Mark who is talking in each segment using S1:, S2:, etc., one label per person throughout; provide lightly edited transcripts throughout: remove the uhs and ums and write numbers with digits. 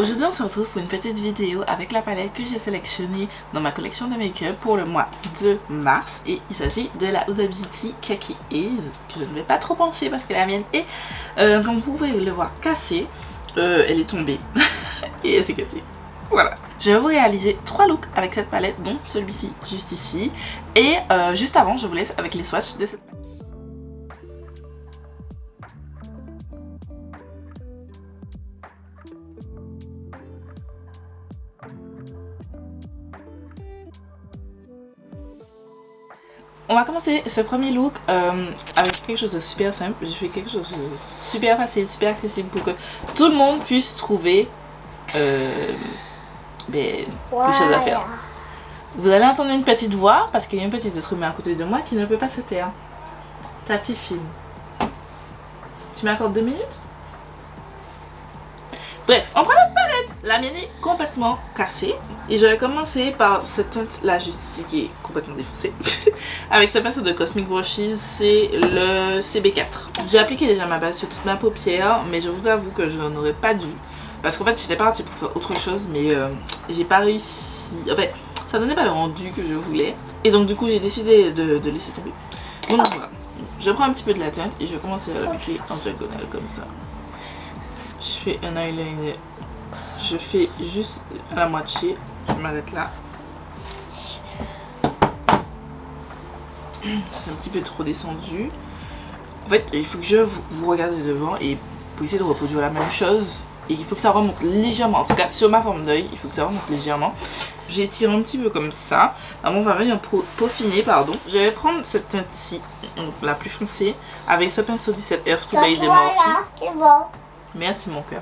S1: Aujourd'hui on se retrouve pour une petite vidéo avec la palette que j'ai sélectionnée dans ma collection de make-up pour le mois de mars. Et il s'agit de la Huda Beauty Kaki Haze, que je ne vais pas trop pencher parce que la mienne est, comme vous pouvez le voir, cassée. Elle est tombée et elle s'est cassée. Voilà. Je vais vous réaliser 3 looks avec cette palette, dont celui-ci juste ici. Et juste avant, je vous laisse avec les swatchs de cette palette. On va commencer ce premier look avec quelque chose de super simple. J'ai fait quelque chose de super facile, super accessible pour que tout le monde puisse trouver des choses à faire. Vous allez entendre une petite voix parce qu'il y a un petit être humain à côté de moi qui ne peut pas se taire. Tati filme. Tu m'accordes 2 minutes? Bref, on prend notre palette. La mienne est complètement cassée. Et je vais commencer par cette teinte là juste ici qui est complètement défoncée. Avec ce pinceau de Cosmic Brushes, c'est le CB4. J'ai appliqué déjà ma base sur toute ma paupière, mais je vous avoue que je n'en aurais pas dû. Parce qu'en fait j'étais partie pour faire autre chose, mais j'ai pas réussi. En fait, ça donnait pas le rendu que je voulais. Et donc du coup j'ai décidé de laisser tomber. Donc voilà, je prends un petit peu de la teinte et je vais commencer à l'appliquer en diagonale comme ça. Je fais un eyeliner, je fais juste à la moitié, je m'arrête là. C'est un petit peu trop descendu. En fait, il faut que je vous regarde devant et pour essayer de reproduire la même chose. Et il faut que ça remonte légèrement, en tout cas sur ma forme d'œil, il faut que ça remonte légèrement. J'étire un petit peu comme ça. Alors on va venir peaufiner, pardon. Je vais prendre cette teinte-ci, la plus foncée, avec ce pinceau du set Earth to Bay de Morphe. Merci mon cœur.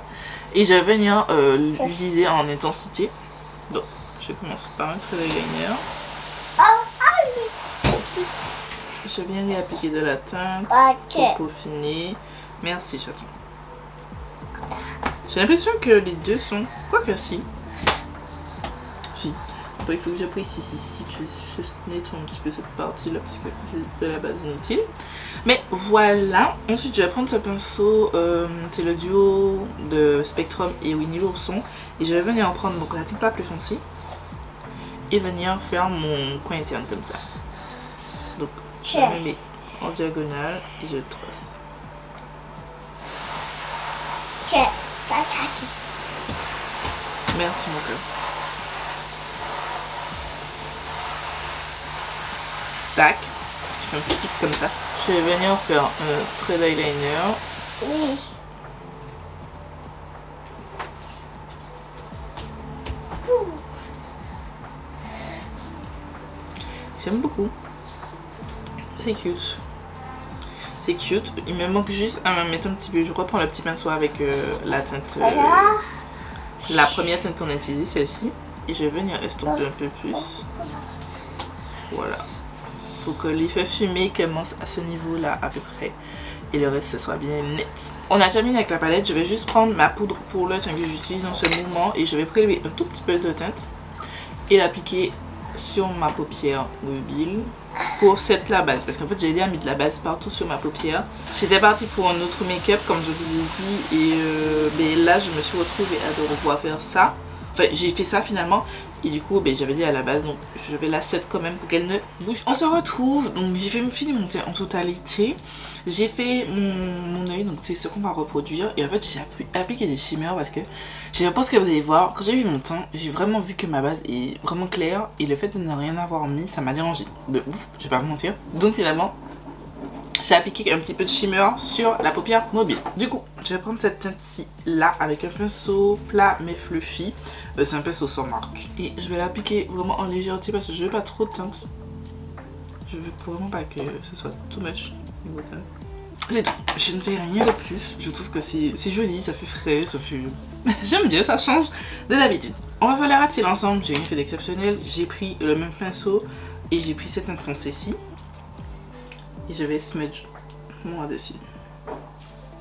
S1: Et je vais venir l'utiliser en intensité. Donc, je commence par un trait d'eyeliner. Je viens y appliquer de la teinte pour peaufiner. Merci chaton. J'ai l'impression que les deux sont... Quoique si. Si. Bon, il faut que j'apprécie ici, que je nettoie un petit peu cette partie là parce que j'ai de la base inutile. Mais voilà. Ensuite je vais prendre ce pinceau, c'est le duo de Spectrum et Winnie l'ourson. Et je vais venir en prendre donc la teinte la plus foncée. Et venir faire mon coin interne comme ça. Donc je me mets en diagonale et je le trace. Merci mon cœur. Tac, je fais un petit pic comme ça. Je vais venir faire un trait d'eyeliner. Oui. J'aime beaucoup. C'est cute. C'est cute. Il me manque juste à me mettre un petit peu. Je reprends le petit pinceau avec la teinte. La première teinte qu'on a utilisée, celle-ci. Et je vais venir estomper un peu plus. Voilà. Pour que l'effet fumé commence à ce niveau là à peu près et le reste ce soit bien net. On a terminé avec la palette, je vais juste prendre ma poudre pour le teint que j'utilise en ce moment et je vais prélever un tout petit peu de teinte et l'appliquer sur ma paupière mobile pour cette la base parce qu'en fait j'ai déjà mis de la base partout sur ma paupière. J'étais partie pour un autre make-up comme je vous ai dit et ben là je me suis retrouvée à devoir pouvoir faire ça. Enfin j'ai fait ça finalement. Et du coup, ben, j'avais dit à la base, donc je vais la set quand même pour qu'elle ne bouge. On se retrouve, donc j'ai fini mon teint en totalité. J'ai fait mon œil, donc c'est ce qu'on va reproduire. Et en fait, j'ai appliqué des shimmers parce que je sais pas ce que vous allez voir. Quand j'ai vu mon teint, j'ai vraiment vu que ma base est vraiment claire. Et le fait de ne rien avoir mis, ça m'a dérangé. De ouf, je vais pas vous mentir. Donc finalement, j'ai appliqué un petit peu de shimmer sur la paupière mobile. Du coup, je vais prendre cette teinte-ci là avec un pinceau plat mais fluffy. C'est un pinceau sans marque. Et je vais l'appliquer vraiment en légèreté parce que je veux pas trop de teinte. Je veux vraiment pas que ce soit too much. C'est tout. Je ne fais rien de plus. Je trouve que c'est joli, ça fait frais, ça fait... J'aime bien, ça change de d'habitude. On va faire la rate ensemble. J'ai rien fait d'exceptionnel. J'ai pris le même pinceau et j'ai pris cette teinte foncée-ci. Et je vais smudge moi dessus.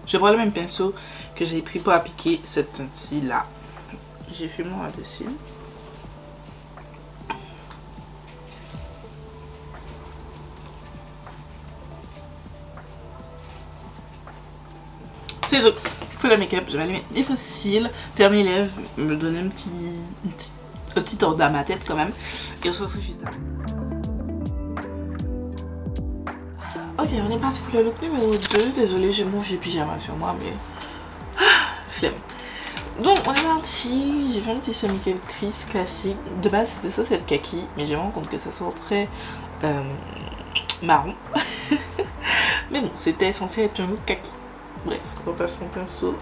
S1: Je prends le même pinceau que j'ai pris pour appliquer cette teinte-ci là. J'ai fait moi dessus. C'est tout. pour le make-up, je vais aller mettre des faux cils, faire mes lèvres, me donner un petit ordre dans ma tête quand même. Et on se retrouve juste après. Ok, on est parti pour le look numéro 2. Désolée, j'ai mon vieux pyjama sur moi, mais flemme. Donc on est parti, j'ai fait un petit make-up crease classique. De base c'était ça, c'est le kaki, mais j'ai rendu compte que ça sort très marron. Mais bon, c'était censé être un look kaki. Bref, on repasse mon pinceau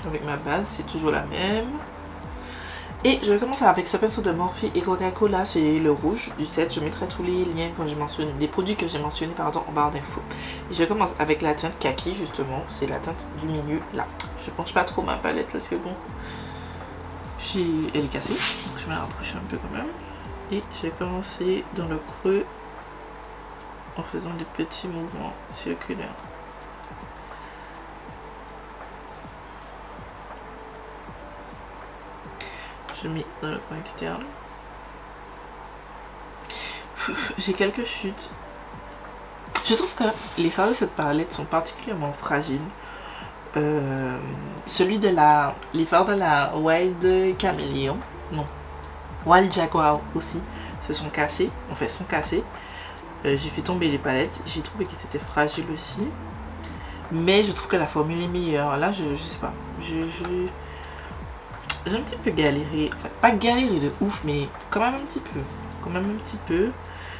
S1: avec ma base, c'est toujours la même. Et je vais commencer avec ce pinceau de Morphe et Coca-Cola, c'est le rouge du set. Je mettrai tous les liens que j'ai mentionnés, des produits que j'ai mentionnés pardon, en barre d'infos. Je commence avec la teinte kaki justement, c'est la teinte du milieu là. Je penche pas trop ma palette parce que bon, elle est cassée, donc je vais la rapprocher un peu quand même. Et je vais commencer dans le creux en faisant des petits mouvements circulaires. Je mets dans le coin externe. J'ai quelques chutes. Je trouve que les fards de cette palette sont particulièrement fragiles. Les fards de la Wild Caméléon, non, Wild Jaguar aussi, se sont cassés. En fait, sont cassés. J'ai fait tomber les palettes. J'ai trouvé qu'ils étaient fragiles aussi. Mais je trouve que la formule est meilleure. Là, je sais pas. J'ai un petit peu galéré, enfin pas galéré de ouf, mais quand même un petit peu,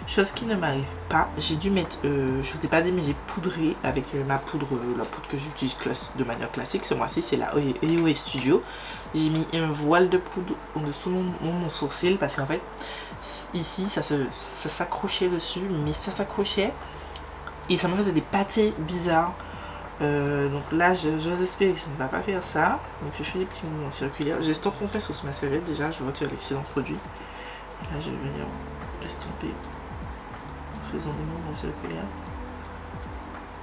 S1: chose qui ne m'arrive pas. J'ai dû mettre, je vous ai pas dit mais j'ai poudré avec ma poudre, la poudre que j'utilise de manière classique. Ce mois-ci c'est la EOS Studio. J'ai mis un voile de poudre en dessous mon sourcil parce qu'en fait ici ça s'accrochait dessus, mais ça s'accrochait et ça me faisait des pâtés bizarres. Donc là j'ose espérer que ça ne va pas faire ça. Donc je fais des petits mouvements circulaires. J'estompe mon pinceau sur ma serviette déjà, je retire l'excédent produit. Et là je vais venir estomper en faisant des mouvements circulaires.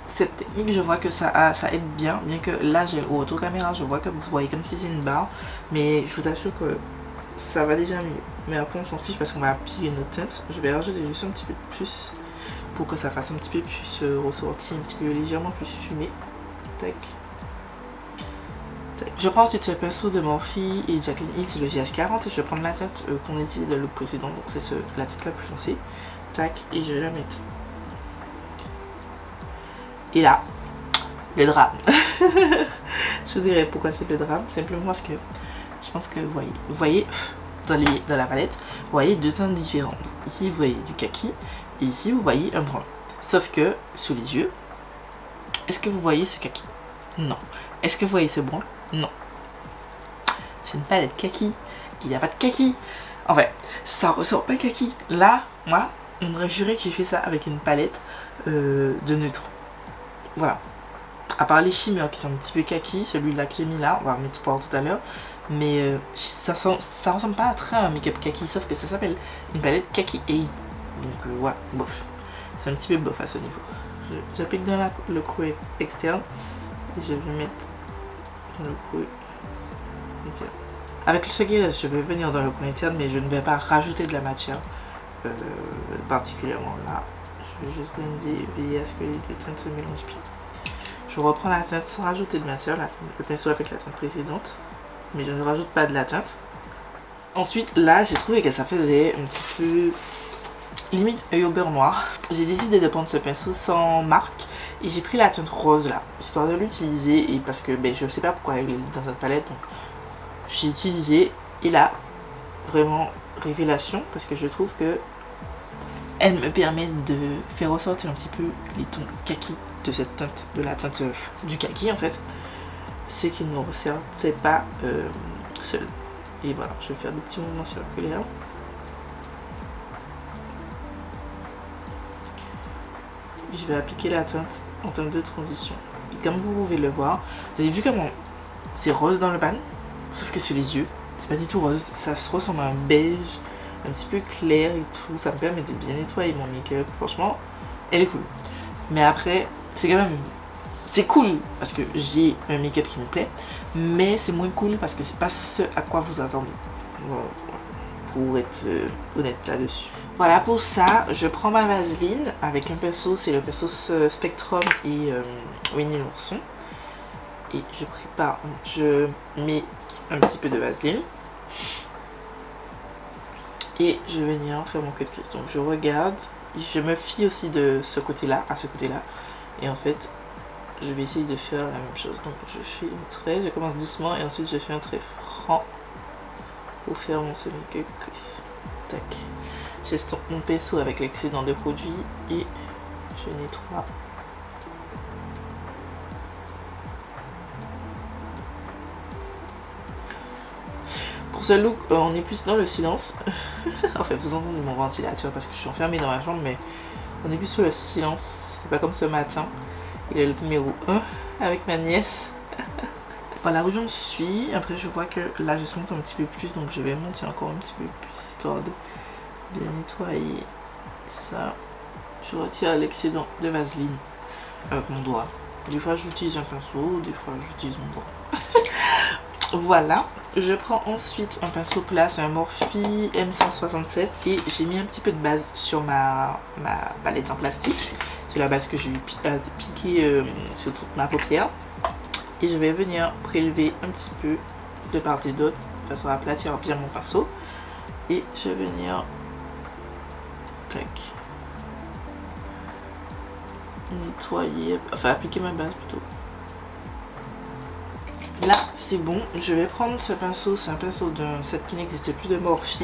S1: Cette technique je vois que ça aide bien que là j'ai au retour caméra je vois que vous voyez comme si c'est une barre. Mais je vous assure que ça va déjà mieux. Mais après on s'en fiche parce qu'on va appliquer notre teinte. Je vais rajouter juste un petit peu de plus pour que ça fasse un petit peu plus ressorti, un petit peu légèrement plus fumé. Tac. Tac. Je prends ensuite ce pinceau de Morphe et Jacqueline Hill, c'est le GH40 et je vais prendre la teinte qu'on a utilisée dans le look précédent, donc c'est la teinte la plus foncée. Tac, et je vais la mettre. Et là, le drame. Je vous dirai pourquoi c'est le drame, simplement parce que je pense que vous voyez dans la palette, vous voyez deux teintes différentes. Ici vous voyez du kaki. Et ici vous voyez un brun. Sauf que sous les yeux, est-ce que vous voyez ce kaki? Non. Est-ce que vous voyez ce brun? Non. C'est une palette kaki. Il n'y a pas de kaki. En fait, ça ressort pas kaki. Là, moi, on aurait juré que j'ai fait ça avec une palette de neutre. Voilà. À part les shimmers qui sont un petit peu kaki, celui-là que j'ai mis là, on va mettre pour tout à l'heure. Mais ça ressemble pas à très un make-up kaki, sauf que ça s'appelle une palette kaki hazy. Donc ouais, bof. C'est un petit peu bof à ce niveau. J'applique dans le creux externe et je vais mettre dans le creux interne. Avec le secret, je vais venir dans le coin interne, mais je ne vais pas rajouter de la matière particulièrement là. Je vais juste blender, veiller à ce que les deux teintes se mélangent bien. Je reprends la teinte sans rajouter de matière, le pinceau avec la teinte précédente, mais je ne rajoute pas de la teinte. Ensuite, là, j'ai trouvé que ça faisait un petit peu limite œil au beurre noir. J'ai décidé de prendre ce pinceau sans marque et j'ai pris la teinte rose là, histoire de l'utiliser et parce que je sais pas pourquoi elle est dans cette palette, donc j'ai utilisé et là, vraiment révélation parce que je trouve que elle me permet de faire ressortir un petit peu les tons kaki de cette teinte, de la teinte du kaki en fait, c'est qu'il ne ressortait pas seul. Et voilà, je vais faire des petits mouvements circulaires. Je vais appliquer la teinte en teinte de transition. Et comme vous pouvez le voir, vous avez vu comment c'est rose dans le pan, sauf que sur les yeux, c'est pas du tout rose. Ça se ressemble à un beige, un petit peu clair et tout. Ça me permet de bien nettoyer mon make-up. Franchement, elle est cool. Mais après, c'est quand même... C'est cool parce que j'ai un make-up qui me plaît, mais c'est moins cool parce que c'est pas ce à quoi vous attendez. Voilà, pour être honnête là-dessus. Voilà, pour ça, je prends ma vaseline avec un pinceau, c'est le pinceau Spectrum et Winnie l'ourson. et je mets un petit peu de vaseline. Et je vais venir faire mon cut crease. Donc je regarde, je me fie aussi de ce côté-là à ce côté-là. Et en fait, je vais essayer de faire la même chose. Donc je fais un trait, je commence doucement et ensuite je fais un trait franc pour faire mon semi-cut crease. Tac. J'estompe mon pinceau avec l'excédent de produit et je nettoie. Pour ce look, on est plus dans le silence. En fait, vous entendez mon ventilateur parce que je suis enfermée dans ma chambre, mais on est plus sur le silence. C'est pas comme ce matin. Il est le numéro 1 avec ma nièce. Voilà où j'en suis. Après, je vois que là, je se monte un petit peu plus, donc je vais monter encore un petit peu plus histoire de bien nettoyer ça. Je retire l'excédent de vaseline avec mon doigt. Des fois, j'utilise un pinceau, des fois, j'utilise mon doigt. Voilà, je prends ensuite un pinceau plat, c'est un Morphe M167 et j'ai mis un petit peu de base sur ma palette en plastique. C'est la base que j'ai piquée sur toute ma paupière. Et je vais venir prélever un petit peu de part et d'autre de façon à aplatir bien mon pinceau. Et je vais venir tac, nettoyer, enfin appliquer ma base plutôt. Là c'est bon, je vais prendre ce pinceau, c'est un pinceau de cette qui n'existe plus de Morphe.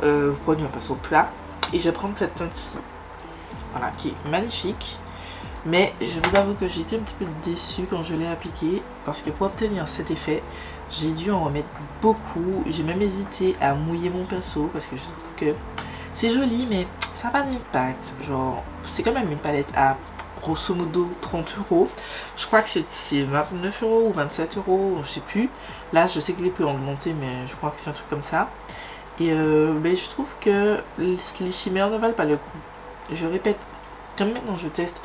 S1: Vous prenez un pinceau plat et je vais prendre cette teinte-ci, voilà, qui est magnifique. Mais je vous avoue que j'étais un petit peu déçue quand je l'ai appliqué parce que pour obtenir cet effet, j'ai dû en remettre beaucoup. J'ai même hésité à mouiller mon pinceau parce que je trouve que c'est joli mais ça n'a pas d'impact. Genre, c'est quand même une palette à grosso modo 30 €. Je crois que c'est 29 € ou 27 €, je sais plus. Là je sais que les prix ont augmenté mais je crois que c'est un truc comme ça. Et mais je trouve que les chimmères ne valent pas le coup. Je répète, comme maintenant je teste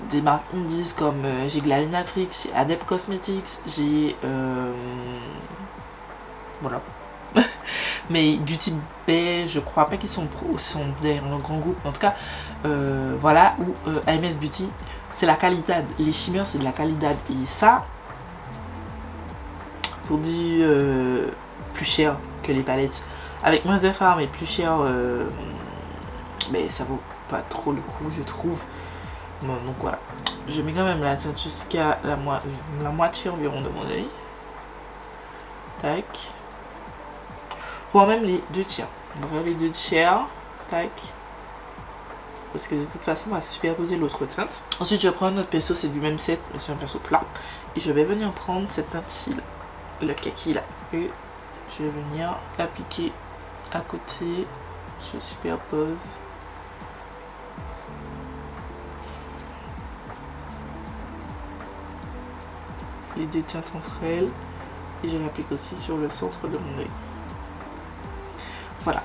S1: des marques indies comme j'ai Glavinatrix, j'ai Adept Cosmetics, j'ai voilà. Mais Beauty Bay, je crois pas qu'ils sont derrière un grand groupe. En tout cas, voilà, ou AMS Beauty, c'est la qualité. Les chimmères, c'est de la qualité. Et ça, pour du plus cher que les palettes, avec moins de fards mais plus cher, mais ça vaut pas trop le coup, je trouve. Bon, donc voilà, je mets quand même la teinte jusqu'à la moitié environ de mon œil. Tac. Voire même les 2/3. On va faire les 2/3. Tac. Parce que de toute façon, on va superposer l'autre teinte. Ensuite, je prends un autre pinceau, c'est du même set, mais c'est un pinceau plat. Et je vais venir prendre cette teinte-ci, le kaki là. Et je vais venir l'appliquer à côté. Je superpose. Les deux teintes entre elles. Et je l'applique aussi sur le centre de mon œil. Voilà,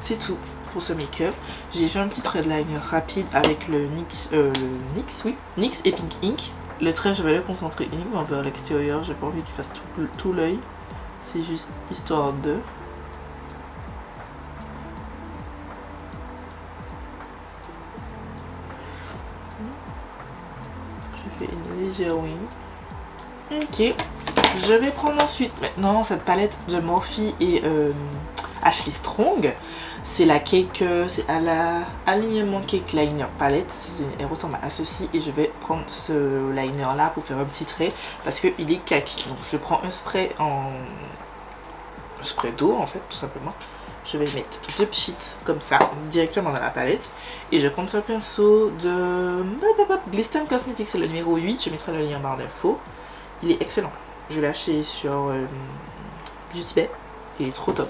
S1: c'est tout pour ce make-up. J'ai fait un petit trait de liner rapide avec le NYX et Pink Ink. Le trait, je vais le concentrer uniquement vers l'extérieur. J'ai pas envie qu'il fasse tout l'œil. C'est juste histoire de... Je fais une légère wing. Ok. Je vais prendre ensuite maintenant cette palette de Morphe et Ashley Strong. C'est la cake, c'est à la alignement cake liner palette. Elle ressemble à ceci et je vais prendre ce liner là pour faire un petit trait parce qu'il est kaki. Donc je prends un spray d'eau en fait tout simplement. Je vais mettre 2 pchites comme ça directement dans la palette et je vais prendre ce pinceau de Glisten Cosmetics, c'est le numéro 8. Je mettrai le lien en barre d'infos. Il est excellent. Je l'ai acheté sur Beauty Bay. Il est trop top.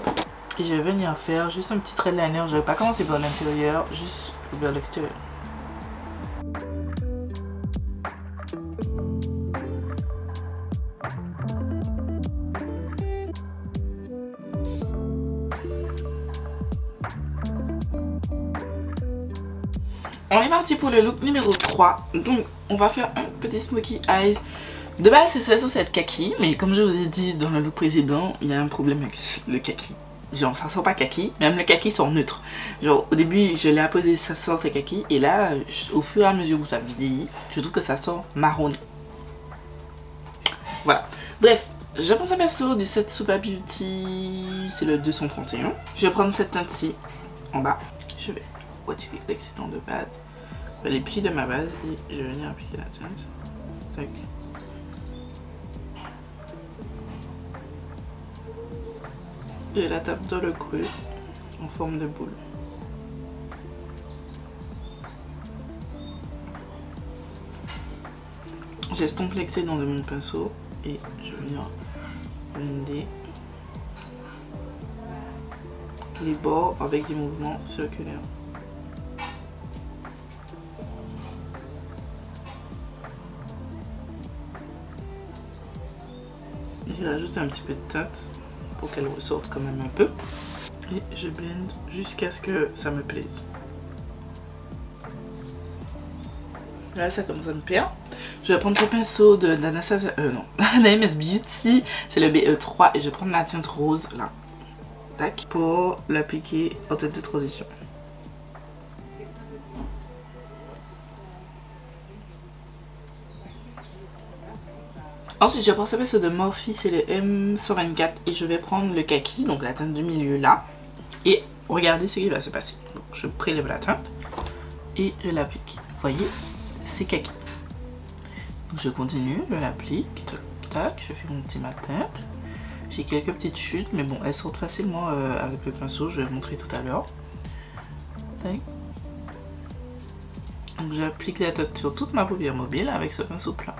S1: Et je vais venir faire juste un petit trait de liner. Je vais pas commencer vers l'intérieur, juste vers l'extérieur. On est parti pour le look numéro 3. Donc on va faire un petit smokey eyes. De base c'est censé être kaki, mais comme je vous ai dit dans le look précédent, il y a un problème avec le kaki. Genre ça sent pas kaki, même le kaki sent neutre. Genre au début je l'ai apposé, ça sentait kaki, et là au fur et à mesure où ça vieillit, je trouve que ça sent marron. Voilà. Bref, je prends ce pinceau du set Super Beauty, c'est le 231. Je vais prendre cette teinte-ci en bas. Je vais retirer l'excédent de base. Je vais les plis de ma base et je vais venir appliquer la teinte. Tac. Je la tape dans le creux en forme de boule. J'estompe l'excédent de mon pinceau et je vais venir blender les bords avec des mouvements circulaires. Je rajoute un petit peu de teinte pour qu'elle ressorte quand même un peu. Et je blende jusqu'à ce que ça me plaise. Là, ça commence à me plaire. Je vais prendre ce pinceau d'Anastasia, d'AMS Beauty, c'est le BE3 et je vais prendre la teinte rose là, tac, pour l'appliquer en teinte de transition. Ensuite, je prends ce pinceau de Morphe, c'est le M124 et je vais prendre le kaki, donc la teinte du milieu là, et regardez ce qui va se passer. Donc, je prélève la teinte et je l'applique. Vous voyez, c'est kaki. Donc je continue, je l'applique, tac, tac, je fais monter ma teinte. J'ai quelques petites chutes, mais bon, elles sortent facilement avec le pinceau, je vais vous montrer tout à l'heure. Donc j'applique la teinte sur toute ma paupière mobile avec ce pinceau plat.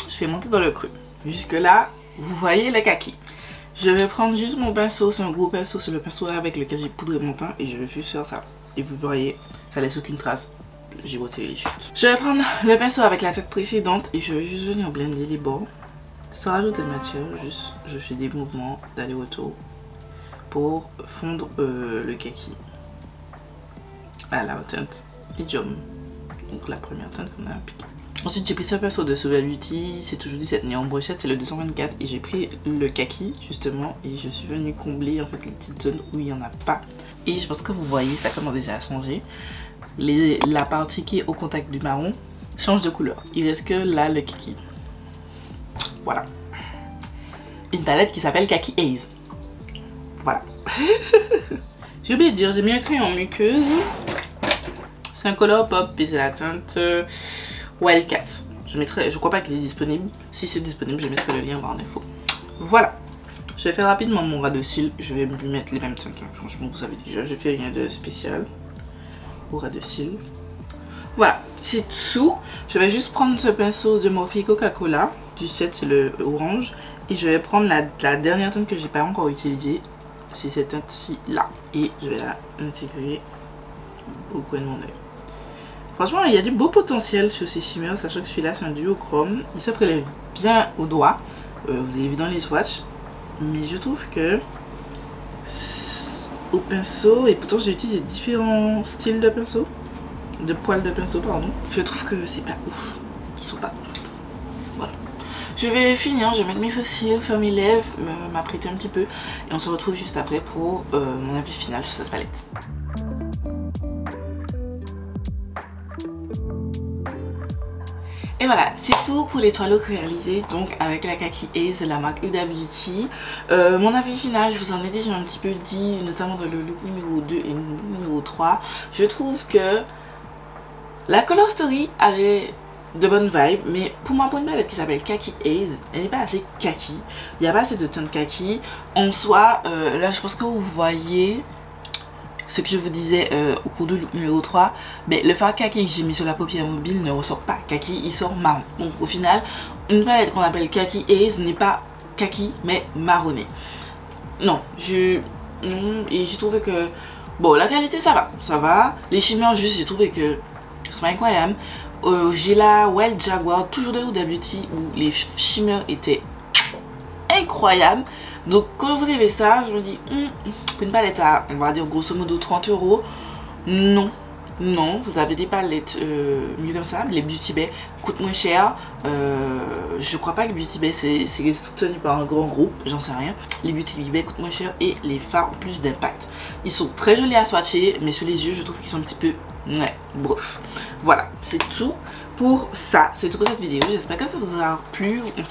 S1: Je fais monter dans le creux. Jusque là, vous voyez le kaki. Je vais prendre juste mon pinceau, c'est un gros pinceau, c'est le pinceau avec lequel j'ai poudré mon teint et je vais juste faire ça. Et vous voyez, ça laisse aucune trace. J'ai retiré les chutes. Je vais prendre le pinceau avec la teinte précédente et je vais juste venir blender les bords sans rajouter de matière. Juste, je fais des mouvements d'aller-retour pour fondre le kaki à la teinte médium. Donc la première teinte qu'on a appliquée. Ensuite, j'ai pris ce pinceau de Super Beauty, c'est toujours du set Néon Brochette, c'est le 224 et j'ai pris le kaki justement et je suis venue combler en fait les petites zones où il n'y en a pas. Et je pense que vous voyez, ça commence déjà à changer. La partie qui est au contact du marron change de couleur. Il reste que là le kaki. Voilà. Une palette qui s'appelle Kaki Haze. Voilà. J'ai oublié de dire, j'ai mis un crayon muqueuse. C'est un color pop et c'est la teinte Wildcat. Je crois pas qu'il est disponible. Si c'est disponible, je mettrai le lien en barre d'infos. Voilà. Je vais faire rapidement mon ras de cils. Je vais lui mettre les mêmes teintes. Franchement, vous savez déjà, je fais rien de spécial au ras de cils. Voilà, c'est tout. Je vais juste prendre ce pinceau de Morphe Coca-Cola. Du set, c'est le orange. Et je vais prendre la dernière teinte que j'ai pas encore utilisée. C'est cette teinte-ci là. Et je vais la intégrer au coin de mon œil. Franchement, il y a du beau potentiel sur ces shimmers, sachant que celui-là c'est un duochrome. Il se prélève bien au doigt. Vous avez vu dans les swatchs. Mais je trouve que au pinceau, et pourtant j'ai utilisé différents styles de pinceau, de poils de pinceau, pardon. Je trouve que c'est pas ouf. Ils sont pas ouf. Voilà. Je vais finir, je vais mettre mes fossiles, faire mes lèvres, m'apprêter un petit peu. Et on se retrouve juste après pour mon avis final sur cette palette. Et voilà, c'est tout pour les trois looks réalisés donc avec la Kaki Haze de la marque Huda Beauty. Mon avis final, je vous en ai déjà un petit peu dit, notamment dans le look numéro 2 et numéro 3. Je trouve que la Color Story avait de bonnes vibes, mais pour moi, pour une palette qui s'appelle Kaki Haze, elle n'est pas assez kaki. Il n'y a pas assez de teinte kaki. En soi, là je pense que vous voyez ce que je vous disais au cours du look numéro 3, mais le fard kaki que j'ai mis sur la paupière mobile ne ressort pas kaki, il sort marron. Donc au final, une palette qu'on appelle Kaki Haze n'est pas kaki mais marronné. Non, et j'ai trouvé que bon, la qualité ça va. Les shimmers juste j'ai trouvé que c'est pas incroyable. J'ai la Wild Jaguar toujours de Huda Beauty où les shimmers étaient incroyables. Donc quand vous avez ça, je me dis, pour une palette à, on va dire grosso modo 30 €, non, vous avez des palettes mieux comme ça. Les Beauty Bay coûtent moins cher. Je crois pas que Beauty Bay c'est soutenu par un grand groupe, j'en sais rien. Les Beauty Bay coûtent moins cher et les fards ont plus d'impact. Ils sont très jolis à swatcher, mais sur les yeux je trouve qu'ils sont un petit peu, ouais, bof. Voilà, c'est tout pour ça, c'est tout pour cette vidéo. J'espère que ça vous a plu. On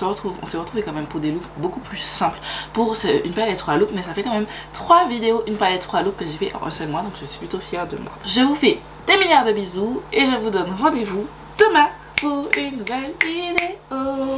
S1: s'est retrouvé quand même pour des looks beaucoup plus simples. Pour une palette 3 looks, mais ça fait quand même 3 vidéos, une palette 3 looks que j'ai fait en un seul mois. Donc je suis plutôt fière de moi. Je vous fais des milliards de bisous et je vous donne rendez-vous demain pour une nouvelle vidéo.